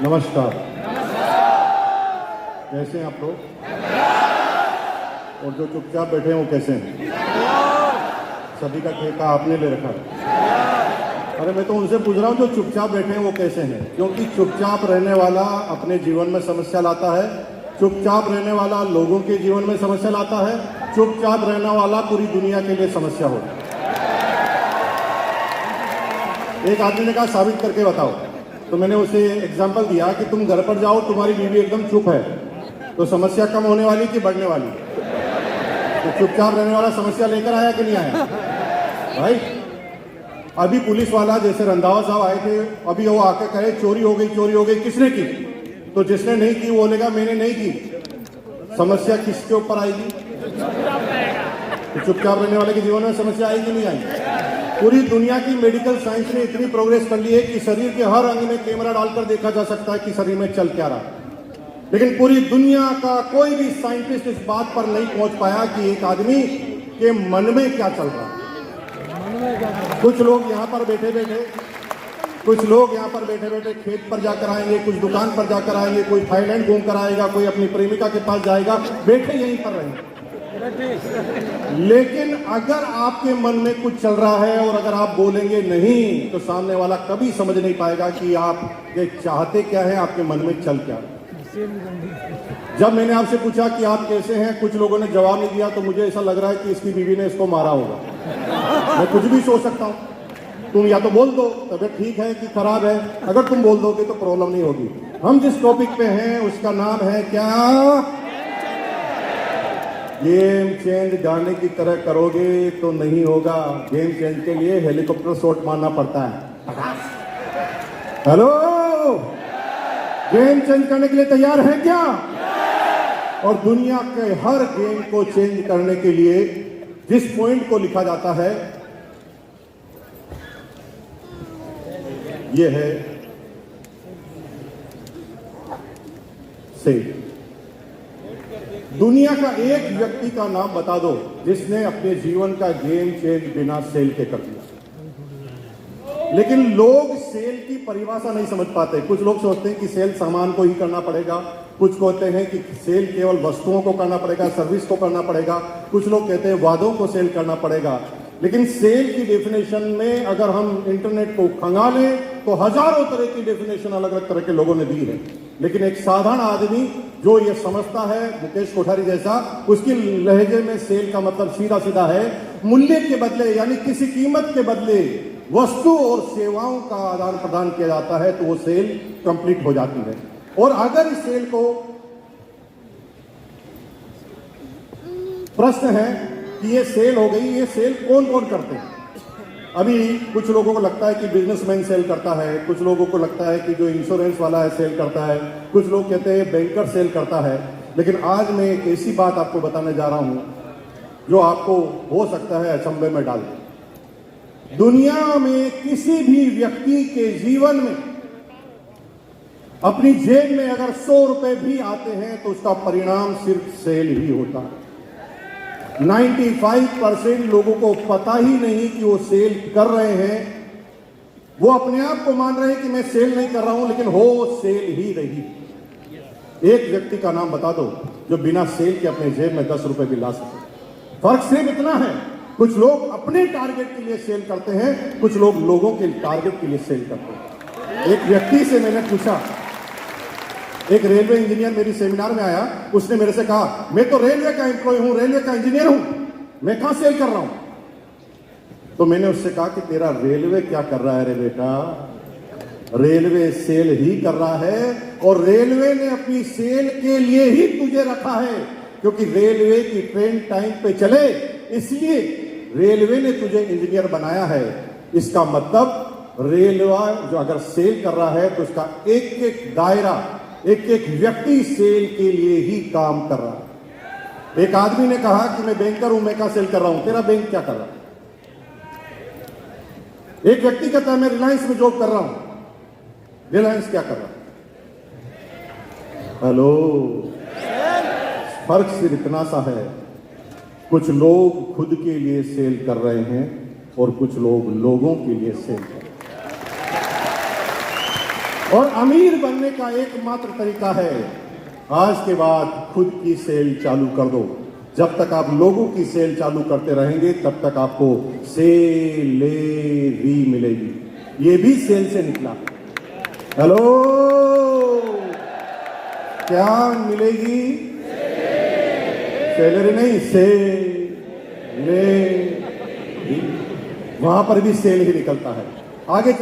नमस्कार। कैसे हैं आप लोग? और जो चुपचाप बैठे हैं वो कैसे हैं? सभी का ठेका आपने ले रखा है। अरे मैं तो उनसे पूछ रहा हूँ जो चुपचाप बैठे हैं वो कैसे हैं, क्योंकि चुपचाप रहने वाला अपने जीवन में समस्या लाता है, चुपचाप रहने वाला लोगों के जीवन में समस्या लाता है, चुपचाप रहने वाला पूरी दुनिया के लिए समस्या होता है। एक आदमी ने कहा साबित करके बताओ, तो मैंने उसे एग्जाम्पल दिया कि तुम घर पर जाओ, तुम्हारी बीवी एकदम चुप है, तो समस्या कम होने वाली कि बढ़ने वाली? तो चुपचाप रहने वाला समस्या लेकर आया कि नहीं आया भाई? अभी पुलिस वाला जैसे रंधावा साहब आए थे, अभी वो आके कहे चोरी हो गई, किसने की? तो जिसने नहीं की वो बोलेगा मैंने नहीं की। समस्या किसके ऊपर आएगी? तो चुपचाप रहने वाले के जीवन में समस्या आएगी नहीं आएगी? पूरी दुनिया की मेडिकल साइंस ने इतनी प्रोग्रेस कर ली है कि शरीर के हर अंग में कैमरा डालकर देखा जा सकता है कि शरीर में चल क्या रहा है, लेकिन पूरी दुनिया का कोई भी साइंटिस्ट इस बात पर नहीं पहुंच पाया कि एक आदमी के मन में क्या चल रहा है। कुछ लोग यहाँ पर बैठे बैठे खेत पर जाकर आएंगे, कुछ दुकान पर जाकर आएंगे, कोई थाईलैंड घूम कर आएगा, कोई अपनी प्रेमिका के पास जाएगा, बैठे यहीं पर रहेंगे। लेकिन अगर आपके मन में कुछ चल रहा है और अगर आप बोलेंगे नहीं, तो सामने वाला कभी समझ नहीं पाएगा कि आप ये चाहते क्या है, आपके मन में चल क्या है। जब मैंने आपसे पूछा कि आप कैसे हैं, कुछ लोगों ने जवाब नहीं दिया, तो मुझे ऐसा लग रहा है कि इसकी बीवी ने इसको मारा होगा। मैं कुछ भी सोच सकता हूं। तुम या तो बोल दो तबीयत ठीक है कि खराब है, अगर तुम बोल दोगे तो प्रॉब्लम नहीं होगी। हम जिस टॉपिक पे हैं उसका नाम है क्या? गेम चेंज गाने की तरह करोगे तो नहीं होगा। गेम चेंज के लिए हेलीकॉप्टर शॉट मारना पड़ता है। हेलो, गेम चेंज करने के लिए तैयार है क्या? और दुनिया के हर गेम को चेंज करने के लिए जिस पॉइंट को लिखा जाता है यह है सेल। दुनिया का एक व्यक्ति का नाम बता दो जिसने अपने जीवन का गेम चेंज बिना सेल के कर दिया। लेकिन लोग सेल की परिभाषा नहीं समझ पाते। कुछ लोग सोचते हैं कि सेल सामान को ही करना पड़ेगा, कुछ कहते हैं कि सेल केवल वस्तुओं को करना पड़ेगा, सर्विस को करना पड़ेगा, कुछ लोग कहते हैं वादों को सेल करना पड़ेगा। लेकिन सेल की डेफिनेशन में अगर हम इंटरनेट को खंगालें तो हजारों तरह की डेफिनेशन अलग अलग तरह के लोगों ने दी है। लेकिन एक साधारण आदमी जो ये समझता है, मुकेश कोठारी जैसा, उसकी लहजे में सेल का मतलब सीधा सीधा है मूल्य के बदले, यानी किसी कीमत के बदले वस्तु और सेवाओं का आदान प्रदान किया जाता है तो वो सेल कंप्लीट हो जाती है। और अगर इस सेल को, प्रश्न है कि ये सेल हो गई, ये सेल कौन कौन करते हैं? अभी कुछ लोगों को लगता है कि बिजनेसमैन सेल करता है, कुछ लोगों को लगता है कि जो इंश्योरेंस वाला है सेल करता है, कुछ लोग कहते हैं बैंकर सेल करता है। लेकिन आज मैं एक ऐसी बात आपको बताने जा रहा हूं जो आपको हो सकता है अचंभे में डाल दे। दुनिया में किसी भी व्यक्ति के जीवन में अपनी जेब में अगर 100 रुपए भी आते हैं तो उसका परिणाम सिर्फ सेल ही होता है। 95% लोगों को पता ही नहीं कि वो सेल कर रहे हैं। वो अपने आप को मान रहे हैं कि मैं सेल नहीं कर रहा हूं, लेकिन हो सेल ही रही। एक व्यक्ति का नाम बता दो जो बिना सेल के अपने जेब में 10 रुपए भी ला सके। फर्क सिर्फ इतना है, कुछ लोग अपने टारगेट के लिए सेल करते हैं, कुछ लोग लोगों के टारगेट के लिए सेल करते हैं। एक व्यक्ति से मैंने पूछा, एक रेलवे इंजीनियर मेरी सेमिनार में आया, उसने मेरे से कहा मैं तो रेलवे का एम्प्लॉय हूं, रेलवे का इंजीनियर हूं, मैं कहां सेल कर रहा हूं? तो मैंने उससे कहा कि तेरा रेलवे क्या कर रहा है रे बेटा? रेलवे सेल ही कर रहा है, और रेलवे ने अपनी सेल के लिए ही तुझे रखा है, क्योंकि रेलवे की ट्रेन टाइम पे चले, इसलिए रेलवे ने तुझे इंजीनियर बनाया है। इसका मतलब रेलवे जो अगर सेल कर रहा है तो उसका एक एक दायरा, एक एक व्यक्ति सेल के लिए ही काम कर रहा है। एक आदमी ने कहा कि मैं बैंकर हूं, मैं क्या सेल कर रहा हूं? तेरा बैंक क्या कर रहा है? एक व्यक्ति कहता है मैं रिलायंस में जॉब कर रहा हूं, रिलायंस क्या कर रहा है? हेलो, फर्क सिर्फ इतना सा है, कुछ लोग खुद के लिए सेल कर रहे हैं और कुछ लोग लोगों के लिए सेल कर रहे हैं। और अमीर बनने का एकमात्र तरीका है, आज के बाद खुद की सेल चालू कर दो। जब तक आप लोगों की सेल चालू करते रहेंगे तब तक आपको सैलरी मिलेगी। ये भी सेल से निकला। हेलो, क्या मिलेगी? सैलरी नहीं, सेल। वहां पर भी सेल ही निकलता है। आगे